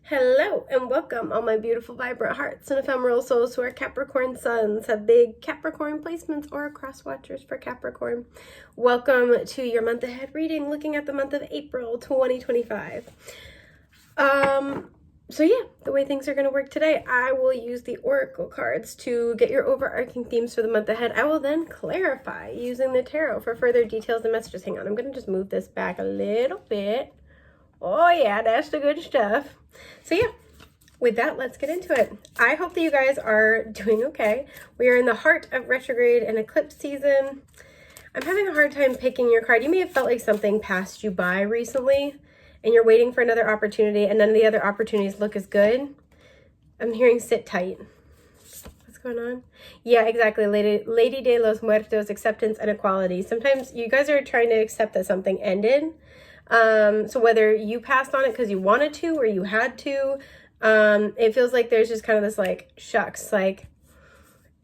Hello and welcome, all my beautiful, vibrant hearts and ephemeral souls who are Capricorn suns, have big Capricorn placements, or cross watchers for Capricorn. Welcome to your month ahead reading, looking at the month of April 2025. So yeah, the way things are going to work today, I will use the oracle cards to get your overarching themes for the month ahead. I will then clarify using the tarot for further details and messages. Hang on, I'm going to just move this back a little bit. Oh yeah, that's the good stuff. So yeah, with that, let's get into it. I hope that you guys are doing okay. We are in the heart of retrograde and eclipse season. I'm having a hard time picking your card. You may have felt like something passed you by recently and you're waiting for another opportunity and none of the other opportunities look as good. I'm hearing sit tight. What's going on? Yeah, exactly. Lady de los Muertos, acceptance and equality. Sometimes you guys are trying to accept that something ended. So whether you passed on it because you wanted to or you had to, it feels like there's just kind of this like, shucks, like,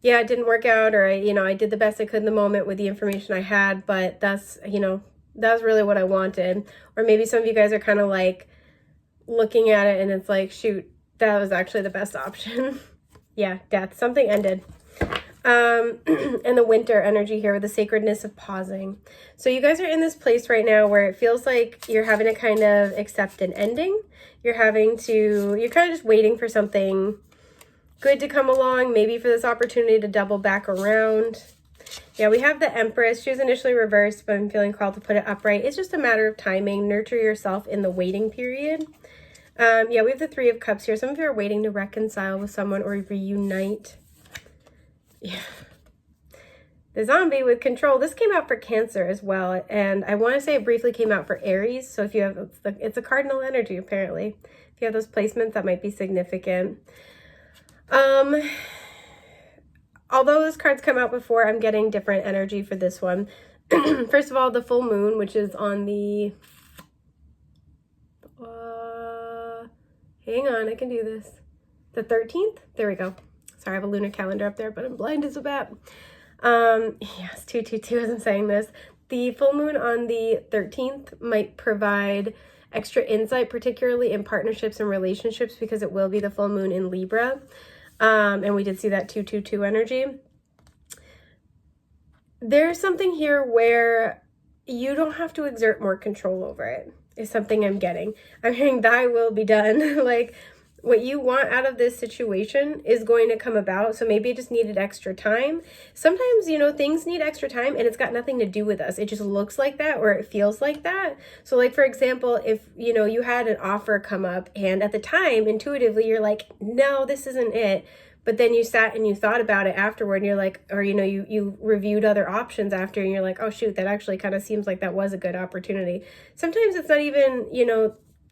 yeah, it didn't work out, or I did the best I could in the moment with the information I had, but that's really what I wanted. Or maybe some of you guys are kind of like looking at it and it's like, shoot, that was actually the best option. Yeah, death, something ended. And the winter energy here with the sacredness of pausing. So you guys are in this place right now where it feels like you're having to kind of accept an ending. You're kind of just waiting for something good to come along, maybe for this opportunity to double back around. Yeah, we have the Empress. She was initially reversed, but I'm feeling called to put it upright. It's just a matter of timing. Nurture yourself in the waiting period. Yeah, we have the Three of Cups here. Some of you are waiting to reconcile with someone or reunite. Yeah. The Zombie with control. This came out for Cancer as well. And I want to say it briefly came out for Aries. So if you have, it's a cardinal energy, apparently. If you have those placements, that might be significant. Although those cards come out before, I'm getting different energy for this one. First of all, the full moon, which is on the, hang on, I can do this. The 13th? There we go. Sorry, I have a lunar calendar up there, but I'm blind as a bat. Yes, 222 as I'm saying this. The full moon on the 13th might provide extra insight, particularly in partnerships and relationships, because it will be the full moon in Libra. And we did see that 222 energy. There's something here where you don't have to exert more control over it, is something I'm getting. I'm hearing thy will be done. Like, what you want out of this situation is going to come about. So maybe it just needed extra time. Sometimes, things need extra time and it's got nothing to do with us. It just looks like that or it feels like that. So like, for example, if, you had an offer come up and at the time, intuitively, you're like, no, this isn't it. But then you sat and you thought about it afterward and you're like, or, you reviewed other options after and you're like, oh shoot, that actually kind of seems like that was a good opportunity. Sometimes it's not even,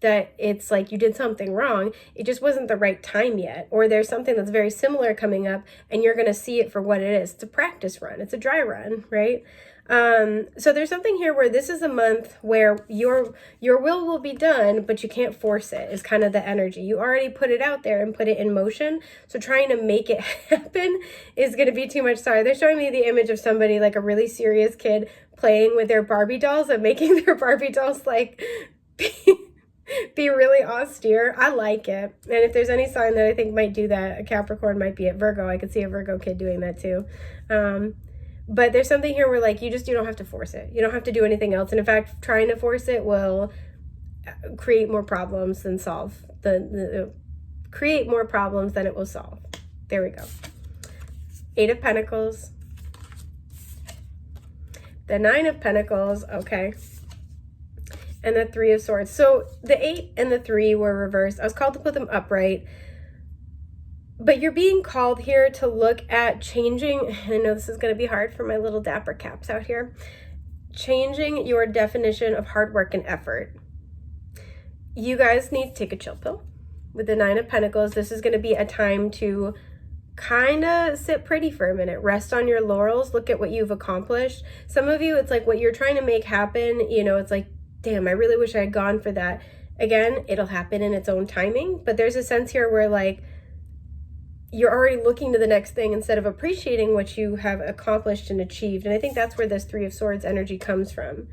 that it's like you did something wrong. It just wasn't the right time yet. Or there's something that's very similar coming up and you're going to see it for what it is. It's a practice run. It's a dry run, right? So there's something here where this is a month where your will be done, but you can't force it, is kind of the energy. You already put it out there and put it in motion. So trying to make it happen is going to be too much. Sorry, they're showing me the image of somebody, like a really serious kid, playing with their Barbie dolls and making their Barbie dolls like be really austere. I like it. And if there's any sign that I think might do that, a Capricorn might be it. Virgo, I could see a Virgo kid doing that too. But there's something here where like you don't have to force it. You don't have to do anything else. And in fact, trying to force it will create more problems than solve. Create more problems than it will solve. There we go. Eight of Pentacles. The Nine of Pentacles. Okay. And the Three of Swords. So the 8 and the 3 were reversed. I was called to put them upright. But you're being called here to look at changing. I know this is going to be hard for my little dapper caps out here. Changing your definition of hard work and effort. You guys need to take a chill pill. With the 9 of Pentacles, this is going to be a time to kind of sit pretty for a minute. Rest on your laurels. Look at what you've accomplished. Some of you, it's like what you're trying to make happen. It's like, damn, I really wish I had gone for that. Again, it'll happen in its own timing, but there's a sense here where like you're already looking to the next thing instead of appreciating what you have accomplished and achieved. And I think that's where this Three of Swords energy comes from.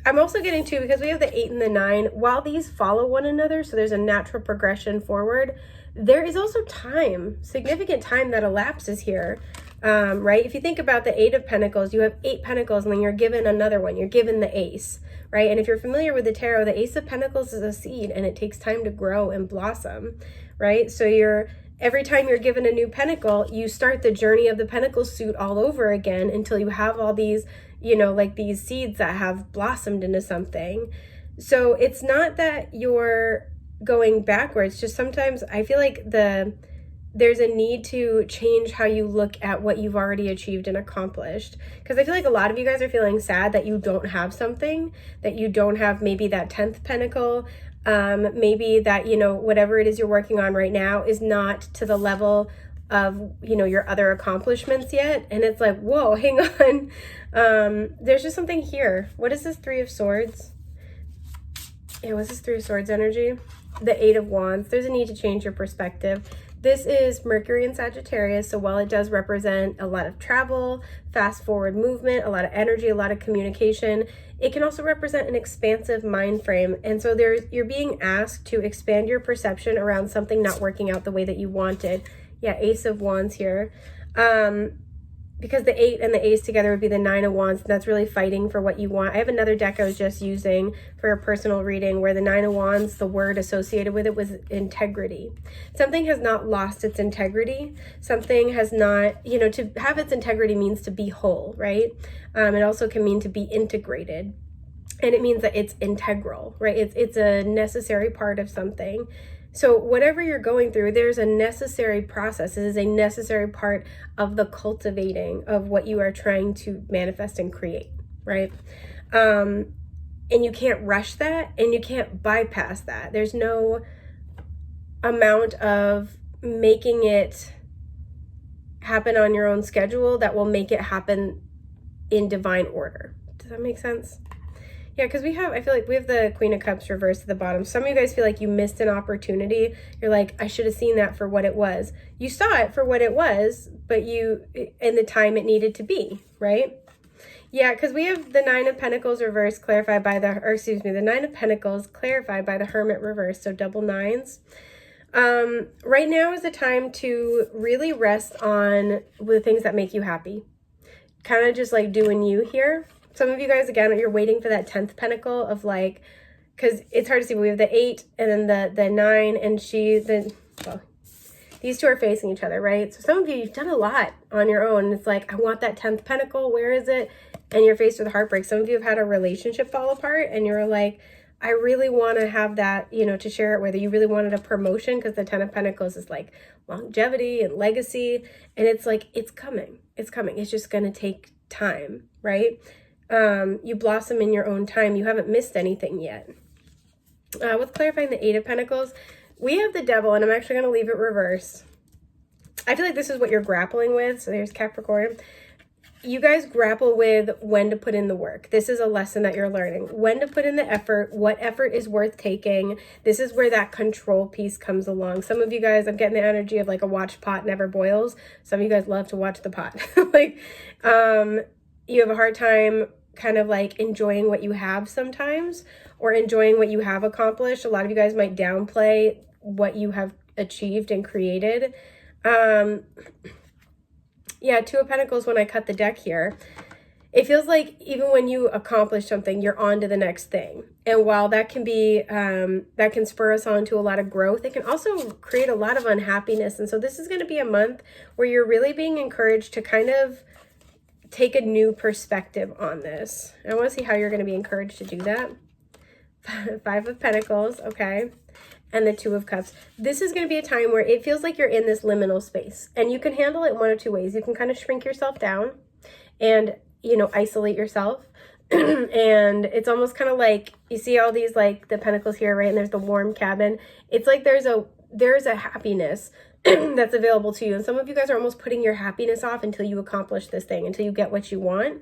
I'm also getting to, because we have the 8 and the 9, while these follow one another, so there's a natural progression forward, there is also time, significant time that elapses here, right? If you think about the 8 of Pentacles, you have 8 Pentacles, and then you're given another one. You're given the Ace, right? And if you're familiar with the tarot, the Ace of Pentacles is a seed, and it takes time to grow and blossom, right? So every time you're given a new pentacle, you start the journey of the pentacle suit all over again until you have all these, you know, like these seeds that have blossomed into something. So it's not that you're going backwards, just sometimes I feel like there's a need to change how you look at what you've already achieved and accomplished. Because I feel like a lot of you guys are feeling sad that you don't have something, that you don't have maybe that 10th pentacle, maybe that, you know, whatever it is you're working on right now is not to the level of, you know, your other accomplishments yet. And it's like, whoa, hang on. There's just something here. What is this 3 of Swords? Yeah, what's this 3 of Swords energy? The 8 of Wands. There's a need to change your perspective. This is Mercury in Sagittarius, so while it does represent a lot of travel, fast forward movement, a lot of energy, a lot of communication, it can also represent an expansive mind frame. And so you're being asked to expand your perception around something not working out the way that you wanted. Yeah, Ace of Wands here. Because the 8 and the Ace together would be the 9 of Wands, and that's really fighting for what you want. I have another deck I was just using for a personal reading where the 9 of Wands, the word associated with it was integrity. Something has not lost its integrity. Something has not, you know, to have its integrity means to be whole, right? It also can mean to be integrated. And it means that it's integral, right? It's a necessary part of something. So whatever you're going through, there's a necessary process. It is a necessary part of the cultivating of what you are trying to manifest and create, right? And you can't rush that, and you can't bypass that. There's no amount of making it happen on your own schedule that will make it happen in divine order. Does that make sense? Yeah, because I feel like we have the Queen of Cups reversed at the bottom. Some of you guys feel like you missed an opportunity. You're like, I should have seen that for what it was. You saw it for what it was, but in the time it needed to be, right? Yeah, because we have the 9 of Pentacles reversed clarified by the 9 of Pentacles clarified by the Hermit reversed, so double 9s. Right now is the time to really rest on the things that make you happy. Kind of just like doing you here. Some of you guys, again, you're waiting for that 10th pentacle of like, because it's hard to see, but we have the 8 and then the 9, and these two are facing each other, right? So some of you, you've done a lot on your own. It's like, I want that 10th pentacle. Where is it? And you're faced with heartbreak. Some of you have had a relationship fall apart, and you're like, I really want to have that, you know, to share it with. You really wanted a promotion, because the 10 of Pentacles is like longevity and legacy. And it's like, it's coming. It's coming. It's just going to take time, right? You blossom in your own time. You haven't missed anything yet. With clarifying the 8 of Pentacles, we have the Devil, and I'm actually going to leave it reverse. I feel like this is what you're grappling with. So there's Capricorn. You guys grapple with when to put in the work. This is a lesson that you're learning. When to put in the effort, what effort is worth taking. This is where that control piece comes along. Some of you guys, I'm getting the energy of like a watch pot never boils. Some of you guys love to watch the pot. Like, you have a hard time kind of like enjoying what you have sometimes, or enjoying what you have accomplished. A lot of you guys might downplay what you have achieved and created. Yeah, 2 of Pentacles when I cut the deck here. It feels like even when you accomplish something, you're on to the next thing. And while that can be, that can spur us on to a lot of growth, it can also create a lot of unhappiness. And so this is going to be a month where you're really being encouraged to kind of take a new perspective on this. I want to see how you're going to be encouraged to do that. 5 of Pentacles, okay. And the 2 of Cups. This is going to be a time where it feels like you're in this liminal space, and you can handle it one of 2 ways. You can kind of shrink yourself down and, you know, isolate yourself. And it's almost kind of like, you see all these, like the Pentacles here, right? And there's the warm cabin. It's like there's a happiness that's available to you. And some of you guys are almost putting your happiness off until you accomplish this thing, until you get what you want.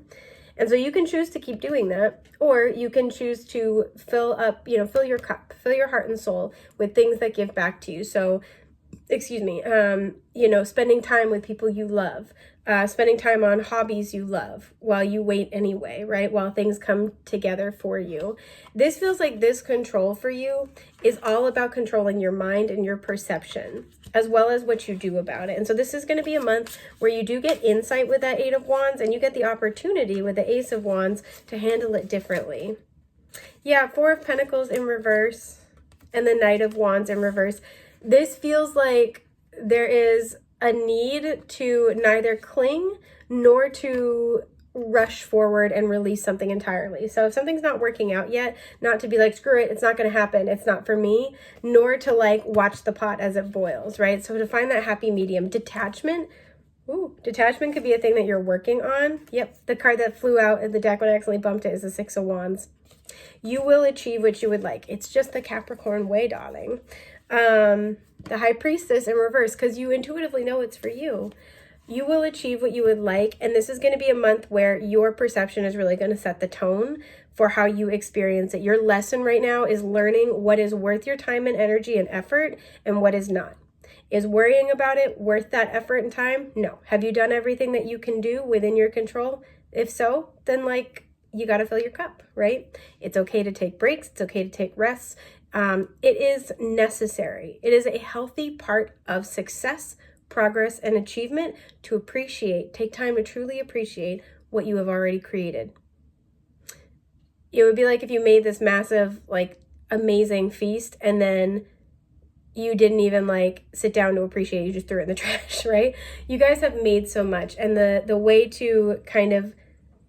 And so you can choose to keep doing that, or you can choose to fill up, you know, fill your cup, fill your heart and soul with things that give back to you. So excuse me, you know, spending time with people you love, spending time on hobbies you love while you wait anyway, right? While things come together for you. This feels like this control for you is all about controlling your mind and your perception, as well as what you do about it. And so this is going to be a month where you do get insight with that Eight of Wands, and you get the opportunity with the Ace of Wands to handle it differently. Yeah, Four of Pentacles in reverse and the Knight of Wands in reverse. This feels like there is a need to neither cling nor to rush forward and release something entirely. So if something's not working out yet, not to be like, screw it, it's not going to happen, it's not for me, nor to like watch the pot as it boils, right? So to find that happy medium. Detachment. Ooh, detachment could be a thing that you're working on. Yep, the card that flew out in the deck when I accidentally bumped it is the Six of Wands. You will achieve what you would like. It's just the Capricorn way, darling. The High Priestess in reverse, because you intuitively know it's for you. You will achieve what you would like, and this is going to be a month where your perception is really going to set the tone for how you experience it. Your lesson right now is learning what is worth your time and energy and effort and what is not. Is worrying about it worth that effort and time? No. Have you done everything that you can do within your control? If so, then like, you got to fill your cup, right? It's okay to take breaks. It's okay to take rests. It is necessary. It is a healthy part of success, progress, and achievement to appreciate, take time to truly appreciate what you have already created. It would be like if you made this massive, like, amazing feast and then you didn't even like sit down to appreciate it. You just threw it in the trash, right? You guys have made so much. And the way to kind of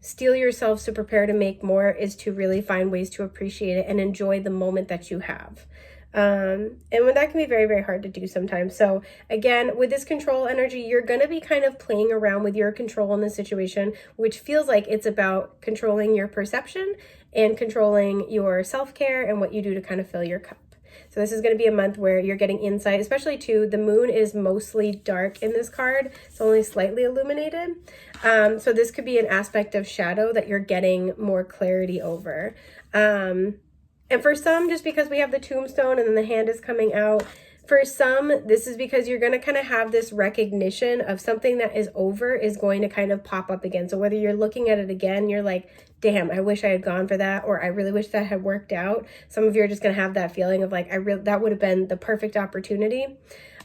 steel yourselves to prepare to make more is to really find ways to appreciate it and enjoy the moment that you have. And when that can be very, very hard to do sometimes. So again, with this control energy, you're going to be kind of playing around with your control in the situation, which feels like it's about controlling your perception and controlling your self-care and what you do to kind of fill your cup. So this is going to be a month where you're getting insight, especially too, the moon is mostly dark in this card. It's only slightly illuminated. So this could be an aspect of shadow that you're getting more clarity over. And for some, just because we have the tombstone and then the hand is coming out, for some, this is because you're going to kind of have this recognition of something that is over is going to kind of pop up again. So whether you're looking at it again, you're like, damn, I wish I had gone for that, or I really wish that had worked out. Some of you are just going to have that feeling of like, that would have been the perfect opportunity.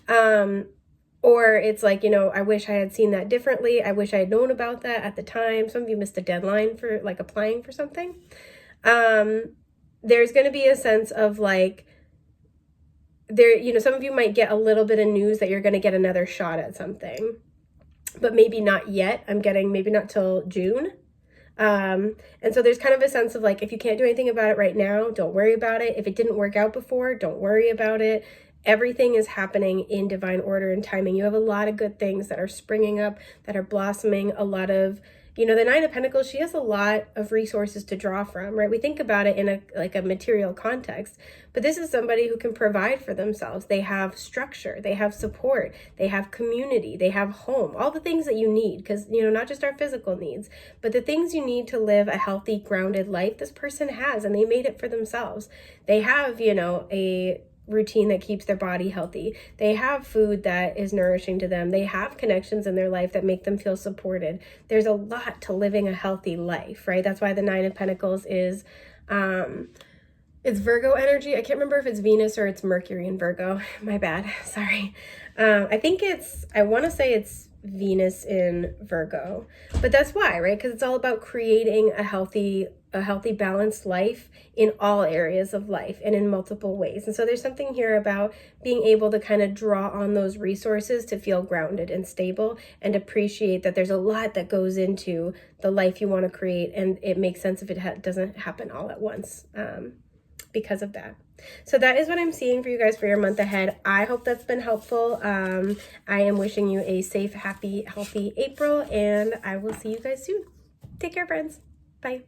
Or it's like, you know, I wish I had seen that differently. I wish I had known about that at the time. Some of you missed the deadline for like applying for something. There's going to be a sense of like, you know, some of you might get a little bit of news that you're going to get another shot at something, but maybe not yet. I'm getting maybe not till June. And so there's kind of a sense of like, if you can't do anything about it right now, don't worry about it. If it didn't work out before, don't worry about it. Everything is happening in divine order and timing. You have a lot of good things that are springing up, that are blossoming, a lot of, you know, the Nine of Pentacles, she has a lot of resources to draw from, right? We think about it in a material context, but this is somebody who can provide for themselves. They have structure, they have support, they have community, they have home, all the things that you need, because, you know, not just our physical needs, but the things you need to live a healthy, grounded life, this person has, and they made it for themselves. They have, you know, a routine that keeps their body healthy. They have food that is nourishing to them. They have connections in their life that make them feel supported. There's a lot to living a healthy life, right? That's why the Nine of Pentacles is, it's Virgo energy. I can't remember if it's Venus or it's Mercury in Virgo. My bad. Sorry. I want to say it's Venus in Virgo, but that's why, right? Because it's all about creating a healthy, balanced life in all areas of life and in multiple ways. And so there's something here about being able to kind of draw on those resources to feel grounded and stable and appreciate that there's a lot that goes into the life you want to create. And it makes sense if it doesn't happen all at once because of that. So that is what I'm seeing for you guys for your month ahead. I hope that's been helpful. I am wishing you a safe, happy, healthy April, and I will see you guys soon. Take care, friends. Bye.